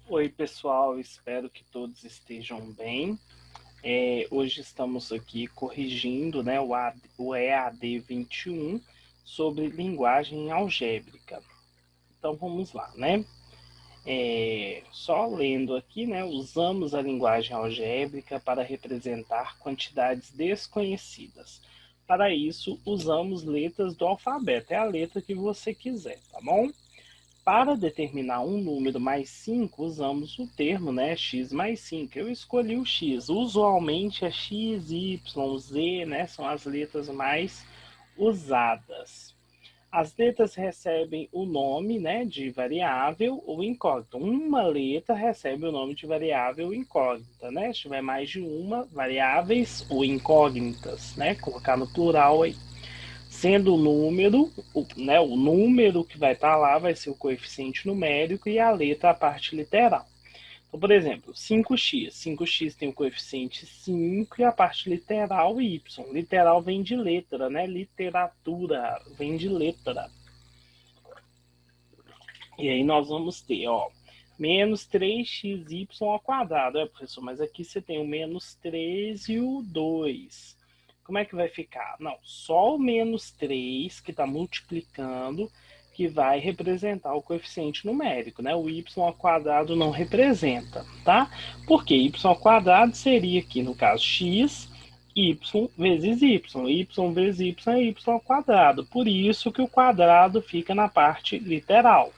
Oi, pessoal, espero que todos estejam bem. Hoje estamos aqui corrigindo, né, o EAD 21 sobre linguagem algébrica. Então vamos lá, né? Só lendo aqui, né, usamos a linguagem algébrica para representar quantidades desconhecidas. Para isso, usamos letras do alfabeto, é a letra que você quiser, tá bom? Para determinar um número mais 5, usamos o termo, né, x mais 5. Eu escolhi o x. Usualmente é x, y, z, né, são as letras mais usadas. As letras recebem o nome, né, de variável ou incógnita. Uma letra recebe o nome de variável ou incógnita, né? Se tiver mais de uma, variáveis ou incógnitas, né? Colocar no plural aí. Sendo o número, né, o número que vai estar lá vai ser o coeficiente numérico e a letra a parte literal. Então, por exemplo, 5x. 5x tem o coeficiente 5 e a parte literal y. Literal vem de letra, né? Literatura vem de letra. E aí nós vamos ter, ó, menos 3xy ao quadrado. Professor, mas aqui você tem o menos 3 e o 2. Como é que vai ficar? Não, só o menos 3 que está multiplicando que vai representar o coeficiente numérico, né? O y ao quadrado não representa, tá? Porque y ao quadrado seria aqui, no caso, x, y vezes y. Y vezes y é y ao quadrado. Por isso que o quadrado fica na parte literal.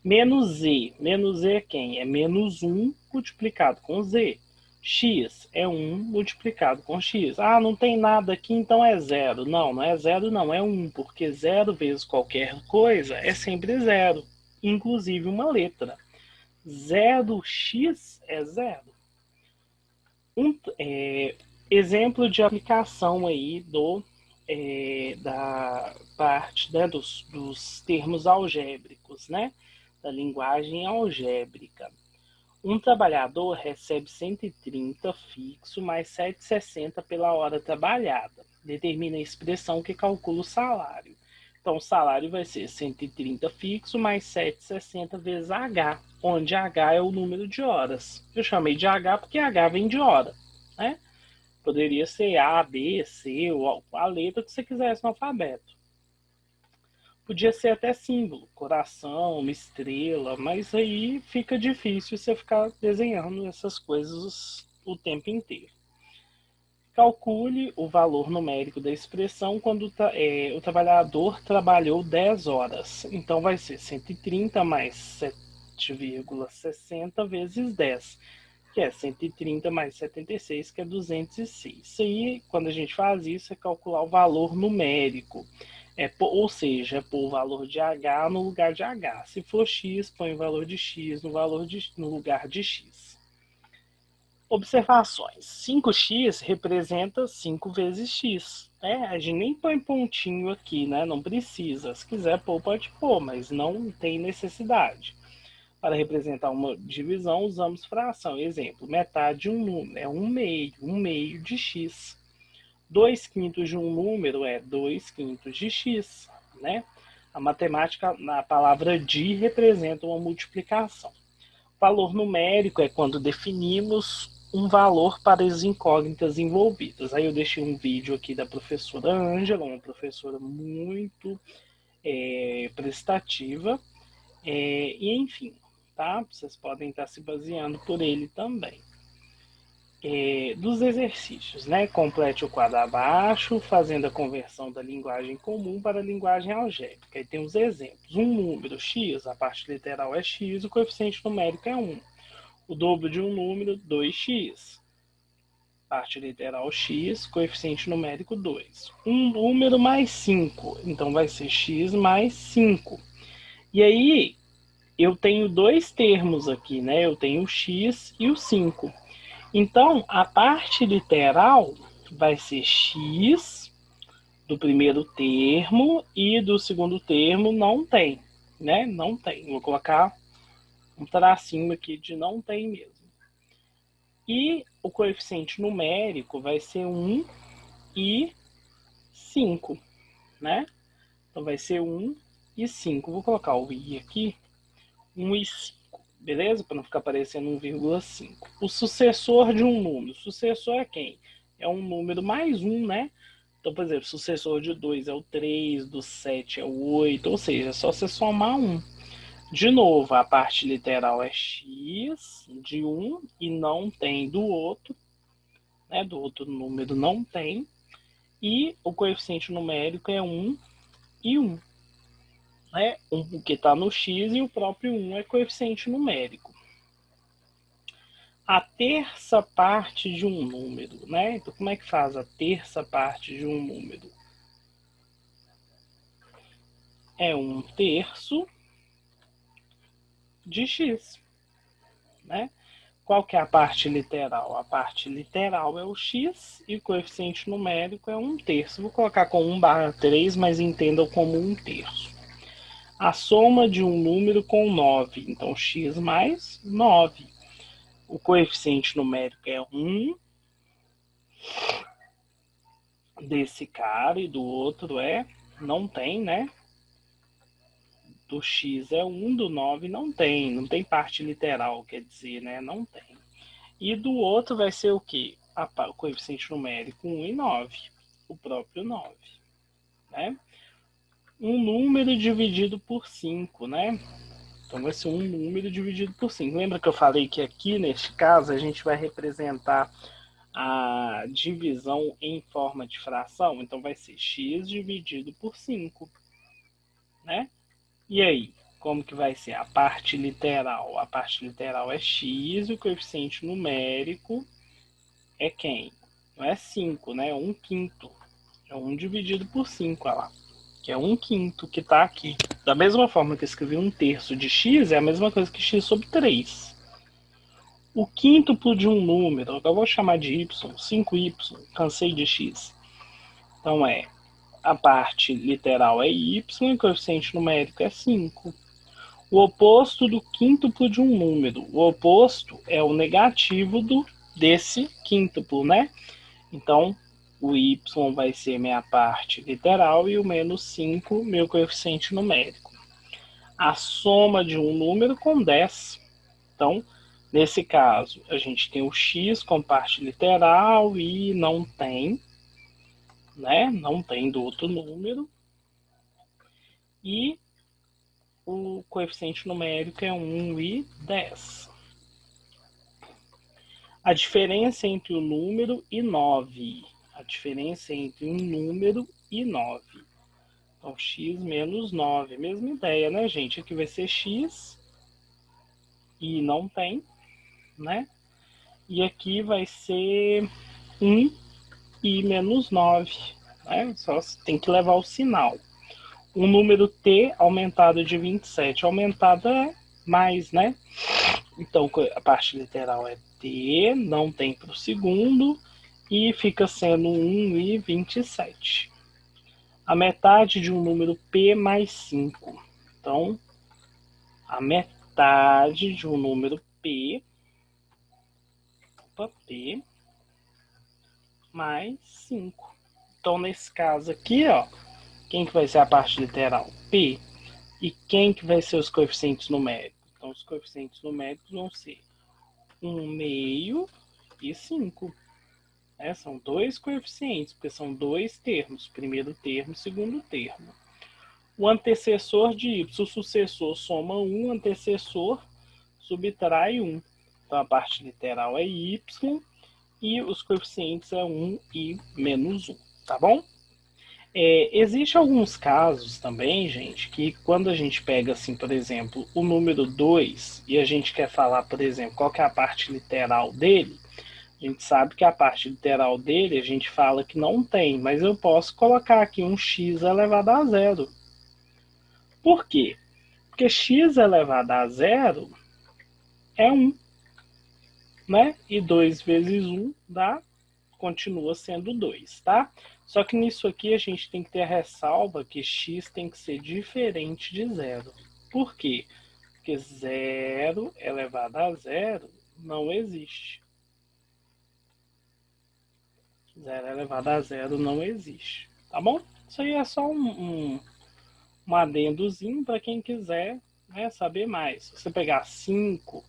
Menos z. Menos z é quem? É menos 1 multiplicado com z. X é 1 multiplicado com x. Ah, não tem nada aqui, então é zero. Não, não é zero, não. É 1, porque zero vezes qualquer coisa é sempre zero. Inclusive uma letra. 0x é zero. Exemplo de aplicação aí da parte, né, dos termos algébricos, né? Da linguagem algébrica. Um trabalhador recebe 130 fixo mais 7,60 pela hora trabalhada. Determina a expressão que calcula o salário. Então, o salário vai ser 130 fixo mais 7,60 vezes H, onde H é o número de horas. Eu chamei de H porque H vem de hora, né? Poderia ser A, B, C, ou a letra que você quisesse no alfabeto. Podia ser até símbolo, coração, uma estrela, mas aí fica difícil você ficar desenhando essas coisas o tempo inteiro. Calcule o valor numérico da expressão quando o trabalhador trabalhou 10 horas. Então vai ser 130 mais 7,60 vezes 10, que é 130 mais 76, que é 206. Isso aí, quando a gente faz isso, é calcular o valor numérico. Ou seja, é pôr o valor de H no lugar de H. Se for X, põe o valor de X no lugar de X. Observações. 5x representa 5 vezes x. A gente nem põe pontinho aqui, né? Não precisa. Se quiser pôr, pode pôr, mas não tem necessidade. Para representar uma divisão, usamos fração. Exemplo, metade de um número é 1/2 de x. 2/5 de um número é 2/5 de x, né? A matemática, na palavra de, representa uma multiplicação. Valor numérico é quando definimos um valor para as incógnitas envolvidas. Aí eu deixei um vídeo aqui da professora Ângela, uma professora muito prestativa, e enfim, tá? Vocês podem estar se baseando por ele também. Dos exercícios, né? Complete o quadro abaixo, fazendo a conversão da linguagem comum para a linguagem algébrica. Aí tem os exemplos. Um número x, a parte literal é x, o coeficiente numérico é 1. O dobro de um número, 2x. Parte literal x, coeficiente numérico 2. Um número mais 5, então vai ser x mais 5. E aí, eu tenho dois termos aqui, né? Eu tenho o x e o 5. Então, a parte literal vai ser x do primeiro termo e do segundo termo não tem, né? Não tem. Vou colocar um tracinho aqui de não tem mesmo. E o coeficiente numérico vai ser 1 e 5, né? Então vai ser 1 e 5. Vou colocar o i aqui, 1 e 5. beleza? Para não ficar aparecendo 1,5. O sucessor de um número. O sucessor é quem? É um número mais um, né? Então, por exemplo, o sucessor de 2 é o 3, do 7 é o 8, ou seja, é só você somar um. De novo, a parte literal é x de um e não tem do outro, né? Do outro número não tem. E o coeficiente numérico é 1 e 1. Né? O que está no x e o próprio 1 é coeficiente numérico. A terça parte de um número, né? Então, como é que faz a terça parte de um número? É 1/3 de x, né? Qual que é a parte literal? A parte literal é o x e o coeficiente numérico é 1/3. Vou colocar com 1/3, mas entendam como 1/3. A soma de um número com 9, então x mais 9. O coeficiente numérico é 1 desse cara e do outro não tem, né? Do x é 1, do 9 não tem parte literal, quer dizer, né? Não tem. E do outro vai ser o quê? O coeficiente numérico 1 e 9, o próprio 9, né? Um número dividido por 5, né? Então vai ser um número dividido por 5. Lembra que eu falei que aqui, neste caso, a gente vai representar a divisão em forma de fração? Então vai ser x dividido por 5, né? E aí, como que vai ser a parte literal? A parte literal é x e o coeficiente numérico é quem? Não é 5, né? É 1/5. É 1 dividido por 5, olha lá. Que é 1/5 que está aqui. Da mesma forma que eu escrevi 1/3 de x, é a mesma coisa que x sobre 3. O quíntuplo de um número, agora eu vou chamar de y, 5y, cansei de x. Então a parte literal é y e o coeficiente numérico é 5. O oposto do quíntuplo de um número. O oposto é o negativo desse quíntuplo, né? Então, o y vai ser minha parte literal e o menos 5, meu coeficiente numérico. A soma de um número com 10. Então, nesse caso, a gente tem o x com parte literal e não tem, né? Não tem do outro número. E o coeficiente numérico é 1 e 10. A diferença entre o número e 9. A diferença entre um número e 9. Então, x menos 9. Mesma ideia, né, gente? Aqui vai ser x e não tem, né? E aqui vai ser 1 e menos 9. Né? Só tem que levar o sinal. Um número t aumentado de 27. Aumentado é mais, né? Então, a parte literal é t, não tem para o segundo, e fica sendo 1 e 27. A metade de um número p mais 5. Então, a metade de um número p mais 5. Então, nesse caso aqui, ó, quem que vai ser a parte literal? P. E quem que vai ser os coeficientes numéricos? Então, os coeficientes numéricos vão ser 1 meio e 5. São dois coeficientes, porque são dois termos, primeiro termo, segundo termo. O antecessor de y, o sucessor soma 1, o antecessor subtrai 1. Então, a parte literal é y e os coeficientes é 1 e menos 1, tá bom? Existe alguns casos também, gente, que quando a gente pega, assim, por exemplo, o número 2 e a gente quer falar, por exemplo, qual que é a parte literal dele, a gente sabe que a parte literal dele a gente fala que não tem, mas eu posso colocar aqui um x elevado a zero. Por quê? Porque x elevado a zero é 1, né? E 2 vezes 1 continua sendo 2, tá? Só que nisso aqui a gente tem que ter a ressalva que x tem que ser diferente de zero. Por quê? Porque zero elevado a zero não existe. Zero elevado a zero não existe, tá bom? Isso aí é só um adendozinho para quem quiser né? Saber mais. Se você pegar 5x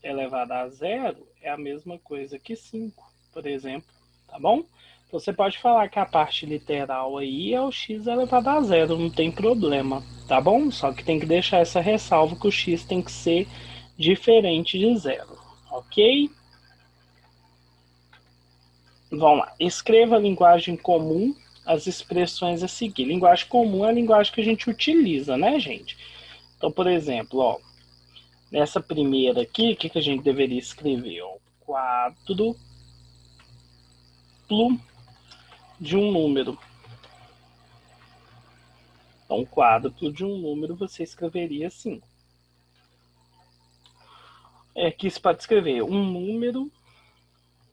elevado a zero, é a mesma coisa que 5, por exemplo, tá bom? Então, você pode falar que a parte literal aí é o x elevado a zero, não tem problema, tá bom? Só que tem que deixar essa ressalva que o x tem que ser diferente de zero, ok? Vamos lá. Escreva a linguagem comum, as expressões a seguir. Linguagem comum é a linguagem que a gente utiliza, né, gente? Então, por exemplo, ó, nessa primeira aqui, o que a gente deveria escrever? Ó, quádruplo de um número. Então, quádruplo de um número você escreveria assim. Que isso pode escrever um número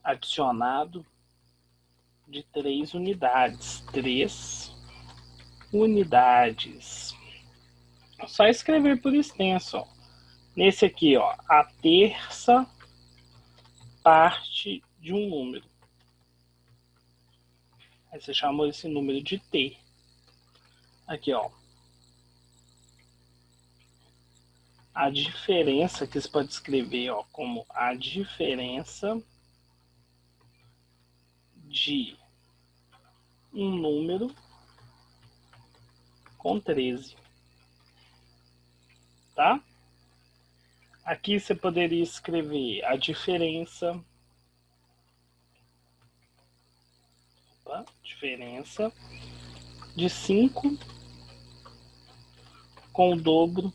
adicionado de 3 unidades. 3 unidades. Só escrever por extenso, ó. Nesse aqui, ó, a terça parte de um número. Aí você chamou esse número de t. Aqui, ó. A diferença que você pode escrever, ó, como a diferença de um número com 13. Tá? Aqui você poderia escrever a diferença de 5 com o dobro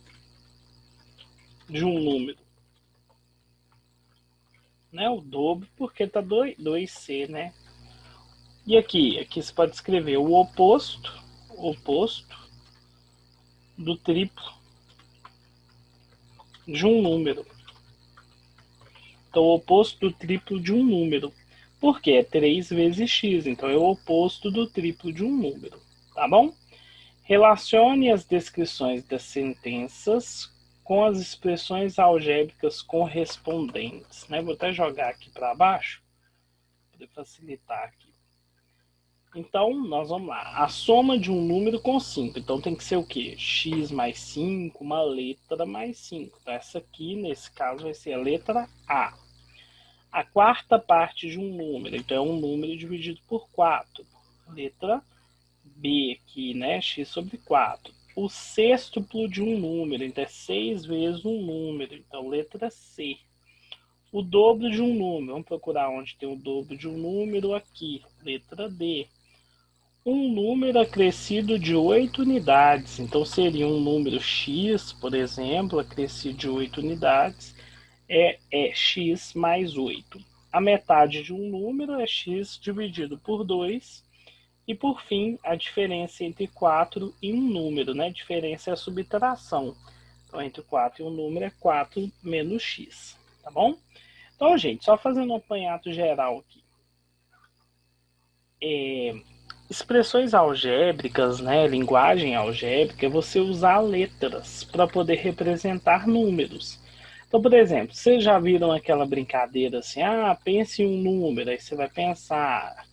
de um número. Né? O dobro porque tá 2c, né? E aqui você pode escrever o oposto do triplo de um número. Então, o oposto do triplo de um número. Porque é 3 vezes x, então é o oposto do triplo de um número. Tá bom? Relacione as descrições das sentenças com as expressões algébricas correspondentes. Né? Vou até jogar aqui para baixo, para facilitar aqui. Então, nós vamos lá. A soma de um número com 5. Então, tem que ser o quê? X mais 5, uma letra mais 5. Então, essa aqui, nesse caso, vai ser a letra A. A quarta parte de um número. Então, é um número dividido por 4. Letra B aqui, né? X sobre 4. O sextuplo de um número. Então, é 6 vezes um número. Então, letra C. O dobro de um número. Vamos procurar onde tem o dobro de um número aqui. Letra D. Um número acrescido de 8 unidades. Então, seria um número x, por exemplo, acrescido de 8 unidades, é x mais 8. A metade de um número é x dividido por 2. E, por fim, a diferença entre 4 e um número. Né? A diferença é a subtração. Então, entre 4 e um número é 4 menos x. Tá bom? Então, gente, só fazendo um apanhado geral aqui. Expressões algébricas, né, linguagem algébrica, é você usar letras para poder representar números. Então, por exemplo, vocês já viram aquela brincadeira assim, pense em um número, aí você vai pensar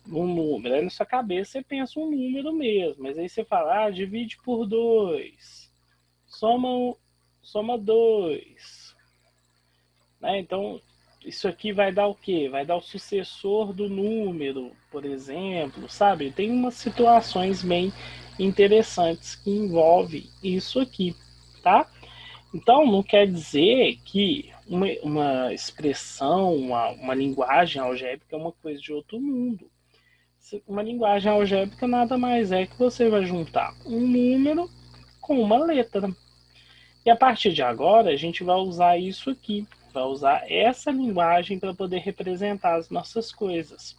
num número, aí na sua cabeça você pensa um número mesmo, mas aí você fala, divide por 2, soma 2, né? Então, isso aqui vai dar o quê? Vai dar o sucessor do número, por exemplo, sabe? Tem umas situações bem interessantes que envolvem isso aqui, tá? Então, não quer dizer que uma expressão, uma linguagem algébrica é uma coisa de outro mundo. Uma linguagem algébrica nada mais é que você vai juntar um número com uma letra. E a partir de agora, a gente vai usar isso aqui, vai usar essa linguagem para poder representar as nossas coisas.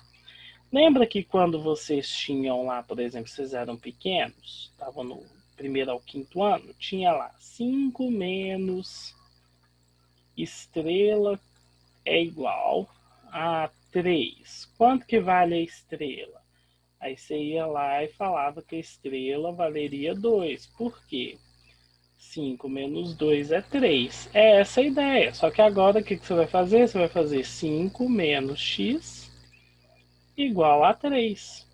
Lembra que quando vocês tinham lá, por exemplo, vocês eram pequenos, estavam no primeiro ao quinto ano, tinha lá 5 menos estrela é igual a 3. Quanto que vale a estrela? Aí você ia lá e falava que a estrela valeria 2. Por quê? 5 menos 2 é 3. É essa a ideia. Só que agora o que você vai fazer? Você vai fazer 5 menos x igual a 3.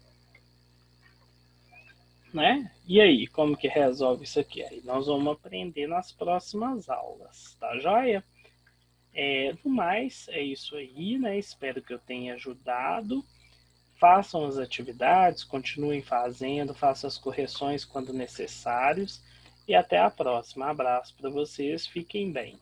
Né? E aí, como que resolve isso aqui? Aí nós vamos aprender nas próximas aulas, tá joia? No mais, é isso aí, né? Espero que eu tenha ajudado. Façam as atividades, continuem fazendo, façam as correções quando necessários. E até a próxima. Abraço para vocês, fiquem bem.